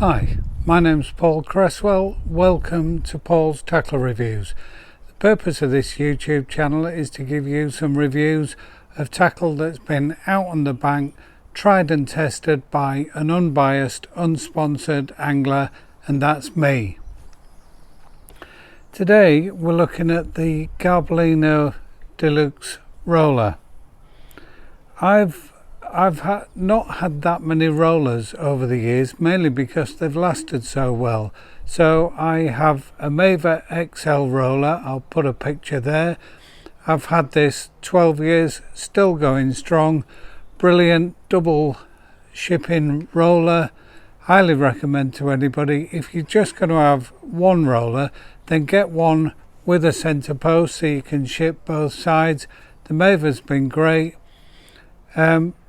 Hi, my name's Paul Cresswell. Welcome to Paul's Tackle Reviews. The purpose of this YouTube channel is to give you some reviews of tackle that's been out on the bank, tried and tested by an unbiased, unsponsored angler, and that's me. Today we're looking at the Garbolino Deluxe roller. I've not had that many rollers over the years, mainly because they've lasted so well. So I have a Maver XL roller. I'll put a picture there. I've had this 12 years, still going strong. Brilliant double shipping roller. Highly recommend to anybody. If you're just going to have one roller, then get one with a center post so you can ship both sides. The Maver's been great.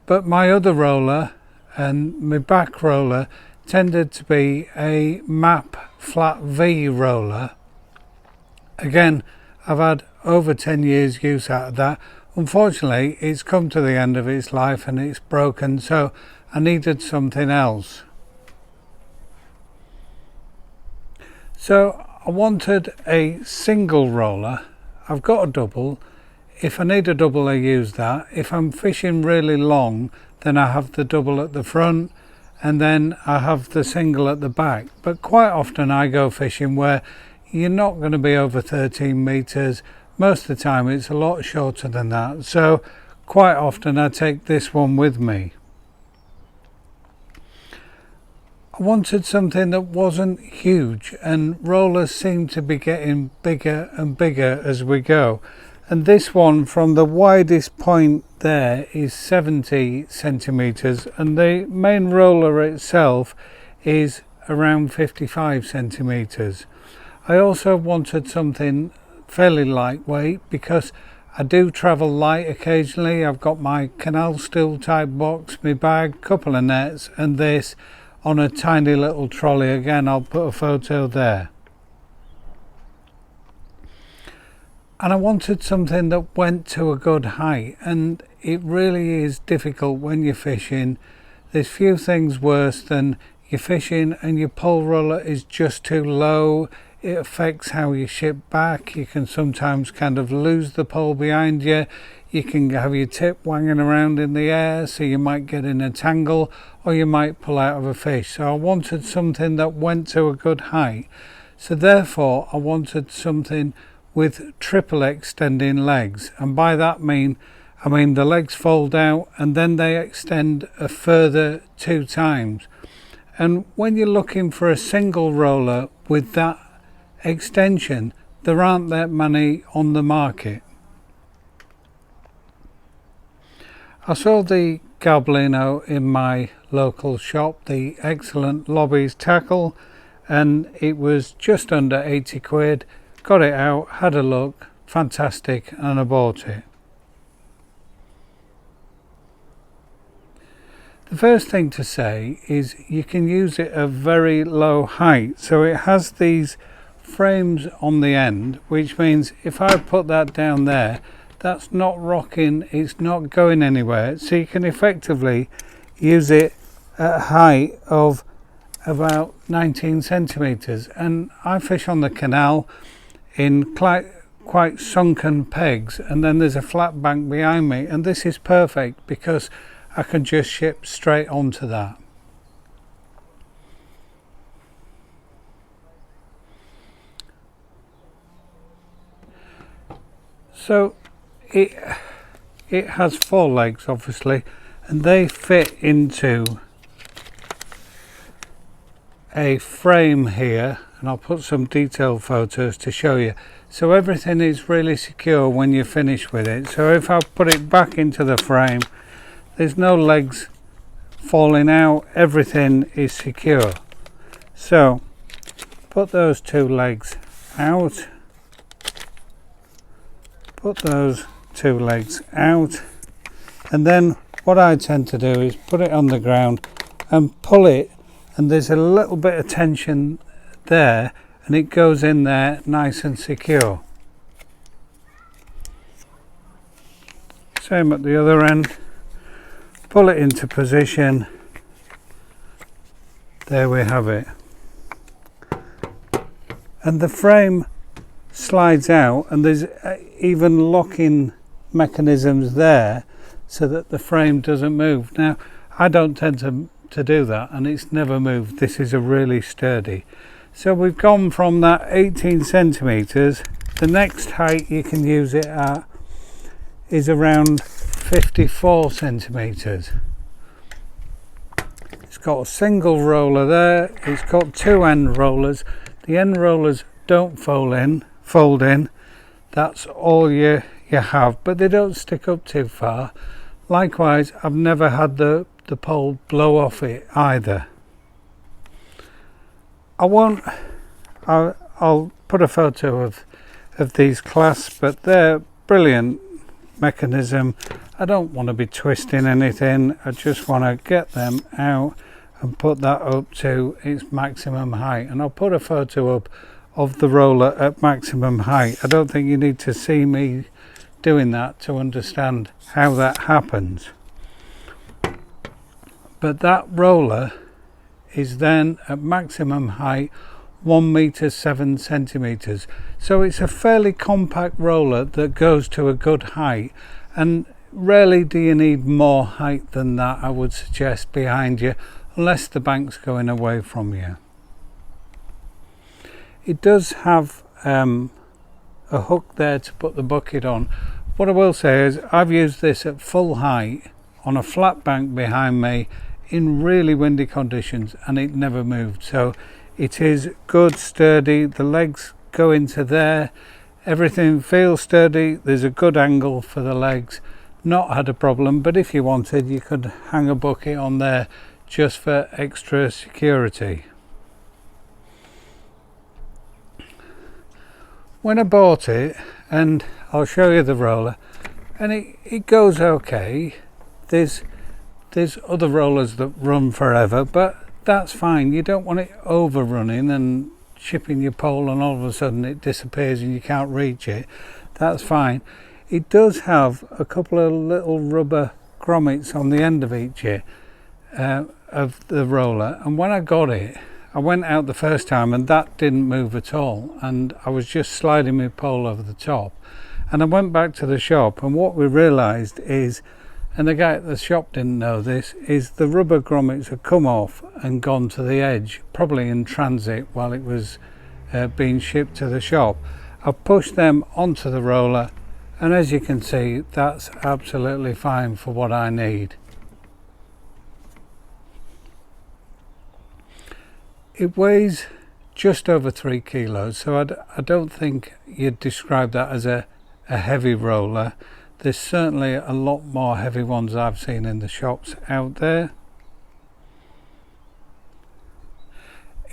But my other roller and my back roller tended to be a MAP flat V roller. Again, I've had over 10 years use out of that. Unfortunately, it's come to the end of its life and it's broken, so I needed something else. So I wanted a single roller. I've got a double. If I need a double, I use that. If I'm fishing really long, then I have the double at the front and then I have the single at the back. But quite often I go fishing where you're not going to be over 13 meters. Most of the time it's a lot shorter than that. So quite often I take this one with me. I wanted something that wasn't huge, and rollers seem to be getting bigger and bigger as we go. And this one, from the widest point there, is 70 centimeters, and the main roller itself is around 55 centimeters. I also wanted something fairly lightweight because I do travel light occasionally. I've got my canal stool type box, my bag, couple of nets, and this on a tiny little trolley. Again, I'll put a photo there. And I wanted something that went to a good height, and it really is difficult when you're fishing. There's few things worse than you're fishing and your pole roller is just too low. It affects how you ship back. You can sometimes kind of lose the pole behind you. You can have your tip wanging around in the air, so you might get in a tangle or you might pull out of a fish. So I wanted something that went to a good height. So therefore I wanted something with triple extending legs, and by that I mean the legs fold out and then they extend a further 2 times. And when you're looking for a single roller with that extension, there aren't that many on the market. I saw the Garbolino in my local shop, the excellent Lobby's tackle, and it was just under 80 quid. Got it out, had a look, fantastic, and I bought it. The first thing to say is you can use it at very low height. So it has these frames on the end, which means if I put that down there, that's not rocking, it's not going anywhere. So you can effectively use it at a height of about 19 centimeters. And I fish on the canal in quite sunken pegs, and then there's a flat bank behind me, and this is perfect because I can just ship straight onto that. So it has 4 legs obviously, and they fit into a frame here, and I'll put some detailed photos to show you. So everything is really secure when you finish with it. So if I put it back into the frame, there's no legs falling out, everything is secure. So put those 2 legs out, put those 2 legs out, and then what I tend to do is put it on the ground and pull it, and there's a little bit of tension there and it goes in there nice and secure. Same at the other end. Pull it into position, there we have it. And the frame slides out, and there's even locking mechanisms there so that the frame doesn't move. Now, I don't tend to do that, and it's never moved. This is a really sturdy. So we've gone from that 18 centimeters. The next height you can use it at is around 54 centimeters. It's got a single roller there. It's got two end rollers. The end rollers don't fold in. That's all you have, but they don't stick up too far. Likewise, I've never had the pole blow off it either. I'll put a photo of these clasps, but they're brilliant mechanism. I don't want to be twisting anything. I just want to get them out and put that up to its maximum height, and I'll put a photo up of the roller at maximum height. I don't think you need to see me doing that to understand how that happens. But that roller is then at maximum height 1 meter 7 centimeters. So it's a fairly compact roller that goes to a good height, and rarely do you need more height than that, I would suggest, behind you, unless the bank's going away from you. It does have a hook there to put the bucket on. What I will say is I've used this at full height on a flat bank behind me in really windy conditions, and it never moved. So it is good, sturdy. The legs go into there. Everything feels sturdy. There's a good angle for the legs. Not had a problem, but if you wanted, you could hang a bucket on there just for extra security. When I bought it, and I'll show you the roller, and it goes okay. There's other rollers that run forever, but that's fine. You don't want it overrunning and chipping your pole and all of a sudden it disappears and you can't reach it. That's fine. It does have a couple of little rubber grommets on the end of each of the roller, and when I got it, I went out the first time and that didn't move at all, and I was just sliding my pole over the top, and I went back to the shop, and what we realized is, and the guy at the shop didn't know this, is the rubber grommets had come off and gone to the edge, probably in transit while it was being shipped to the shop. I pushed them onto the roller, and as you can see, that's absolutely fine for what I need. It weighs just over 3 kilos, so I don't think you'd describe that as a heavy roller. There's certainly a lot more heavy ones I've seen in the shops out there.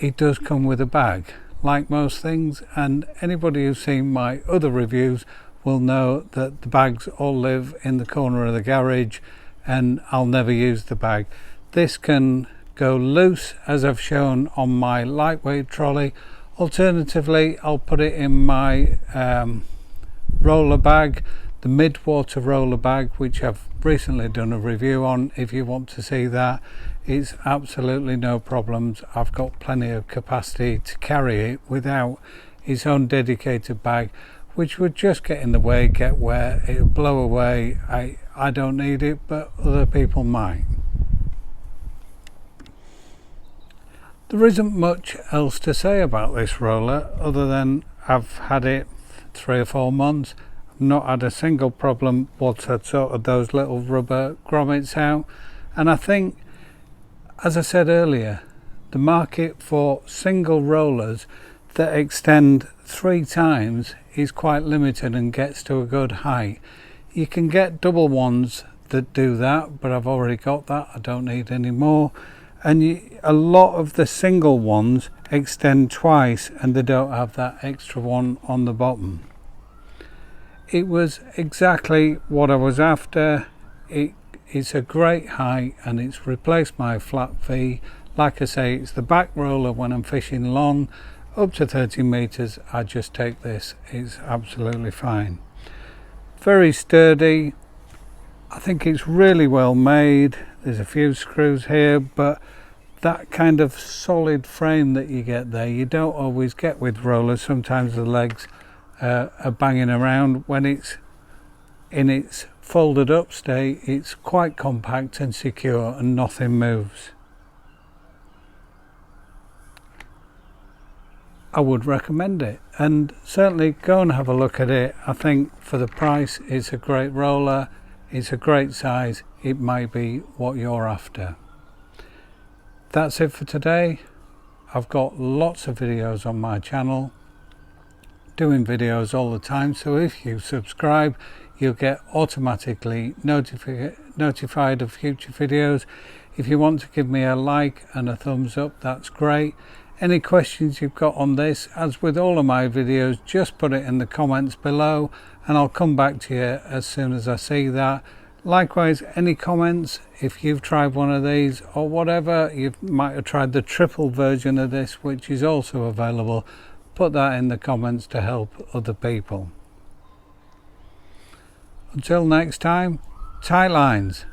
It does come with a bag, like most things, and anybody who's seen my other reviews will know that the bags all live in the corner of the garage, and I'll never use the bag. This can go loose, as I've shown on my lightweight trolley. Alternatively, I'll put it in my roller bag, the mid-water roller bag, which I've recently done a review on. If you want to see that, it's absolutely no problems. I've got plenty of capacity to carry it without its own dedicated bag, which would just get in the way, get wet, it'll blow away. I don't need it, but other people might. There isn't much else to say about this roller other than I've had it 3 or 4 months. I've not had a single problem once I'd sorted those little rubber grommets out, and I think, as I said earlier, the market for single rollers that extend 3 times is quite limited and gets to a good height. You can get double ones that do that, but I've already got that. I don't need any more. And a lot of the single ones extend twice and they don't have that extra one on the bottom. It was exactly what I was after. It's a great height and it's replaced my flat V. Like I say, it's the back roller when I'm fishing long, up to 30 meters. I just take this. It's absolutely fine. Very sturdy. I think it's really well made. There's a few screws here, but that kind of solid frame that you get there, you don't always get with rollers. Sometimes the legs are banging around. When it's in its folded up state, it's quite compact and secure and nothing moves. I would recommend it, and certainly go and have a look at it. I think for the price, it's a great roller, it's a great size, it might be what you're after. That's it for today. I've got lots of videos on my channel, doing videos all the time, so if you subscribe, you'll get automatically notified of future videos. If you want to give me a like and a thumbs up, that's great. Any questions you've got on this, as with all of my videos, just put it in the comments below and I'll come back to you as soon as I see that. Likewise, any comments, if you've tried one of these or whatever, you might have tried the triple version of this, which is also available, put that in the comments to help other people. Until next time, tight lines.